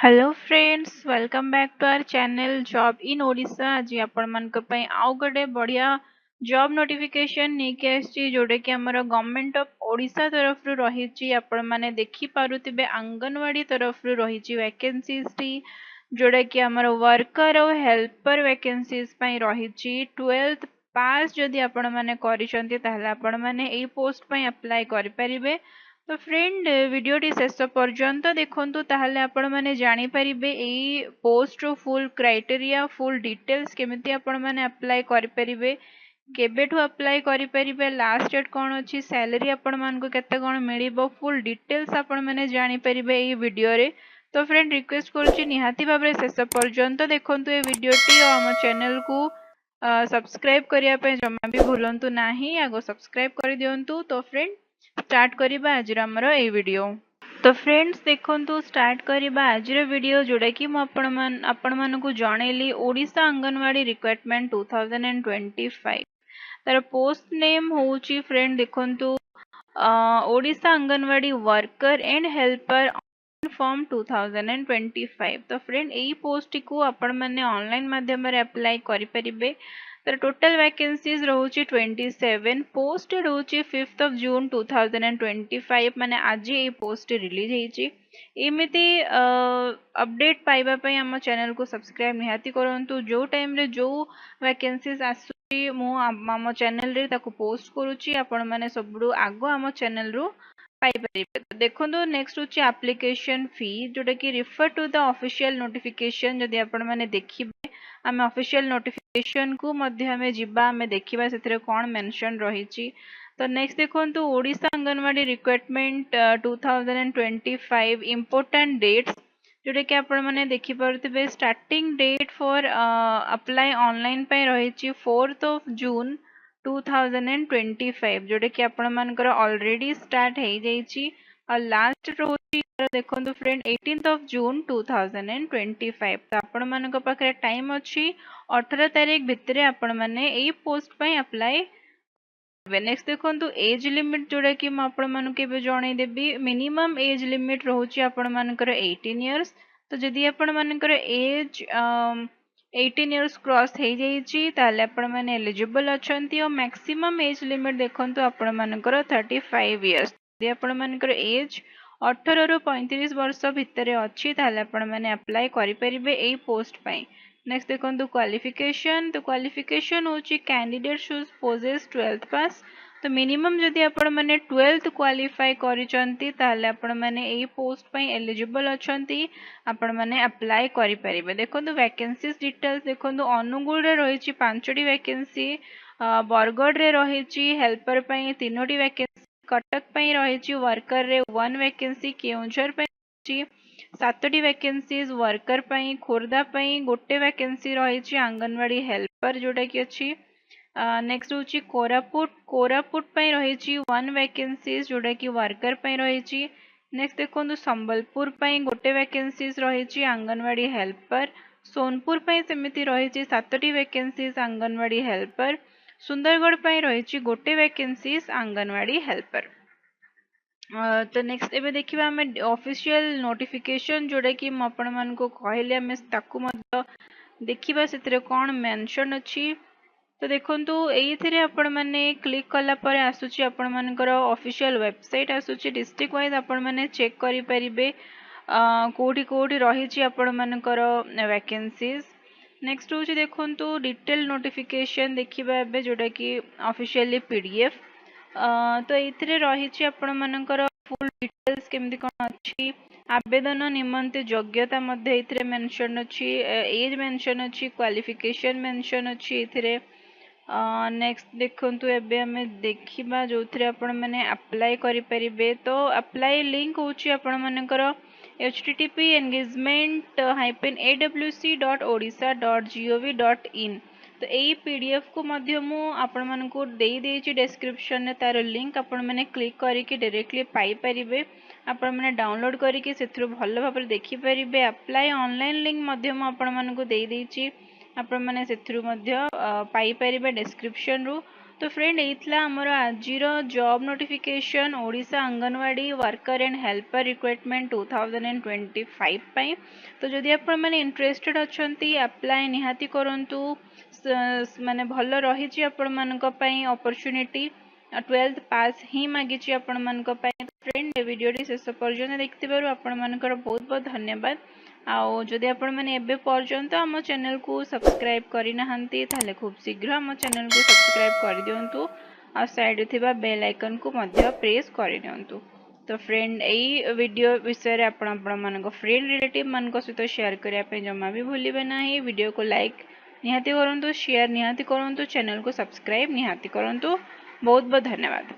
Hello friends welcome back to our channel job in Odisha. आज आपण मानक पई आउ गडे बढ़िया जॉब नोटिफिकेशन नेके आछि जोडे कि हमर गवर्नमेंट ऑफ ओडिशा तरफ रु रहिछि। आपण माने देखि पारुतिबे आंगनवाड़ी तरफ रु रहिछि वैकेंसीज टी जोडे कि हमर वर्कर और हेल्पर वैकेंसीज पई रहिछि। 12th पास जदि आपण माने करिसंती ताहले आपण माने एई पोस्ट पई अप्लाई करि परिबे। तो फ्रेंड वीडियोटी शेष पर्यंत देखंतु ताहले आपण माने जानि परिबे एई पोस्ट रो फुल क्राइटेरिया फुल डिटेल्स केमिति आपण माने अप्लाई करि परिबे केबेठु अप्लाई करि परिबे लास्ट डेट कोन अछि सैलरी आपण मानको केते कोन मिलिबो फुल डिटेल्स आपण माने जानि परिबे एई वीडियो रे। तो फ्रेंड रिक्वेस्ट करूची निहाती भाबरे शेष पर्यंत देखंतु ए वीडियोटी और हम चैनल को सब्सक्राइब करिया पे जमा भी भूलंतु नाही आगो सब्सक्राइब कर दियंतु। तो फ्रेंड स्टार्ट करिबा आज हमर ए वीडियो। तो फ्रेंड्स देखंतु स्टार्ट करिबा आज वीडियो जोड़ा कि आपण मानकु जणैली ओडिशा आंगनवाड़ी रिक्वायरमेंट 2025 तार पोस्ट नेम होउची फ्रेंड देखंतु Odisha anganwadi worker and helper form 2025। तो फ्रेंड एई पोस्ट को आपण माने ऑनलाइन माध्यम रे अप्लाई करि परिबे। तर टोटल वैकेंसीज रहउची 27 पोस्ट रहउची 5th of June 2025 माने आज ए पोस्ट रिलीज हेची। एमिति अपडेट पाइबा पई हम चैनल को सब्सक्राइब निहाती करंतु। जो टाइम रे जो वैकेंसीज आसुची मु हम चैनल रे ताको पोस्ट करूची आपण माने सबडू आगो हम चैनल रो पाई परिबे। तो देखंतु नेक्स्ट होची एप्लीकेशन फी जोटा कि refer to the official notification. जदि आपण माने देखिबे आमे ऑफिशियल नोटिफिकेशन को मध्य हमें जिबा हमें देखिबा सेथरे कोन मेंशन रहिची। तो नेक्स्ट देखंतु Odisha anganwadi requirement 2025 important dates जोटा कि आपण माने देखि परथिबे starting date for apply online पे रहिची 4th of June 2025 जोटा कि आपण मानकर ऑलरेडी स्टार्ट हे जाईची और लास्ट रोची देखंतु फ्रेंड 18th of June 2025। तो आपण मानक पाखरे टाइम अछि 18 तारिख भितरे आपण माने एई पोस्ट पई अप्लाई। नेक्स्ट देखंतु एज लिमिट जोड़ा कि आपण मानक के जणै देबी मिनिमम एज लिमिट रहउची आपण मानकर 18 इयर्स। तो जदि आपण मानकर एज 18 इयर्स क्रॉस हे जाईची ताले आपण माने एलिजिबल अछंती और मैक्सिमम एज लिमिट देखंतु आपण मानकर 35 इयर्स। जदि आपण मानकर एज 18 रु 35 वर्ष भितरे अछि ताले आपण माने अप्लाई करि परिबे एई पोस्ट पई। नेक्स्ट देखंतु क्वालिफिकेशन। तो क्वालिफिकेशन होची कैंडिडेट शुड पोजेस 12th पास। तो मिनिमम जदि आपण माने 12th क्वालिफाई करिसंती ताले आपण माने एई पोस्ट पई एलिजिबल अछंती आपण माने अप्लाई करि परिबे। देखंतु वैकेंसीज डिटेल्स देखंतु अनुगुल रे रहिची 5टी वैकेंसी बरगढ़ रे रहिची हेल्पर पई 3टी वैकेंसी कटक पई रहिची वर्कर रे 1 वैकेंसी केउंझर पई रहिची 7टी वैकेंसीज वर्कर पई खोरदा पई गोटे वैकेंसी रहिची आंगनवाड़ी हेल्पर जोटा कि अछि। नेक्स्ट होची कोरापुट पई रहिची 1 वैकेंसीज जोटा कि वर्कर पई रहिची। नेक्स्ट देखंतु संबलपुर पई गोटे वैकेंसीज रहिची आंगनवाड़ी हेल्पर। सोनपुर पई सेमिति रहिची 7टी वैकेंसीज आंगनवाड़ी हेल्पर। सुंदरगढ़ पई रहिची गोटे वैकेंसीज आंगनवाड़ी हेल्पर। तो नेक्स्ट एबे देखिबा हमें ऑफिशियल नोटिफिकेशन जोड़ा कि आपण मान को कहले हमें ताकू मध्य देखिबा सेतरे कोन मेंशन अछि। तो देखंतु एइथिरे आपण माने क्लिक कला परे आसुची आपण मानकर ऑफिशियल वेबसाइट आसुची डिस्ट्रिक्ट वाइज आपण माने चेक करि परिबे कोठी कोठी रहिची आपण मानकर वैकेंसीज। नेक्स्ट होची देखंतु डिटेल नोटिफिकेशन देखिबा एबे जोड़ा कि ऑफिशियली पीडीएफ। तो एथिरे रहिची आपण मानकर फुल डिटेल्स केमति कोन अछि आवेदन निमंते योग्यता मध्ये एथिरे मेंशन अछि एज मेंशन अछि क्वालिफिकेशन मेंशन अछि एथिरे। नेक्स्ट देखंतु एबे हमें देखिबा जोथिरे आपण माने अप्लाई करि परिबे। तो अप्लाई लिंक होची आपण मानकर http://awc.odisha.gov.in। तो यही पीडीएफ को मध्य मु आपण मानकु देई देछि डिस्क्रिप्शन ने तार लिंक आपण माने क्लिक करिके डायरेक्टली पाई परिबे। आपण माने डाउनलोड करिके सेथरो भलो भाबरे देखि परिबे। अप्लाई ऑनलाइन लिंक मध्य मु आपण मानकु देई देछि आपण माने सेथरो मध्य पाई परिबे डिस्क्रिप्शन रु। तो फ्रेंड यही आमर आज job notification Odisha anganwadi worker and helper recruitment 2025 तो जदि आपण मैंने इंटरेस्टेड अच्छा अप्लाई निहाती करंतु माने भल रही आपण मानक पई अपॉर्चुनिटी 12th पास ही मागिची आपण मानक पई फ्रेंड वीडियो शेष पर्यंत देखिथिबारु आपण मानकर बहुत बहुत धन्यवाद आउ जदि आपण मैंने एबे पर्यंत आम चैनल को सब्सक्राइब करि नाहंती ताले खूब शीघ्र आम चैनल को सब्सक्राइब कर दियंतु आ साइड थिबा बेल आइकन को मध्य प्रेस कर दियंतु। तो फ्रेंड यही वीडियो विषय रे आपण मानक फ्रेंड रिलेटिव मानक सहित शेयर करिया पे जमा भी भूलिबे नाही। वीडियो को लाइक निहाती करंतु शेयर निहाती करंतु चैनल को सब्सक्राइब निहाती करंतु। बहुत बहुत धन्यवाद।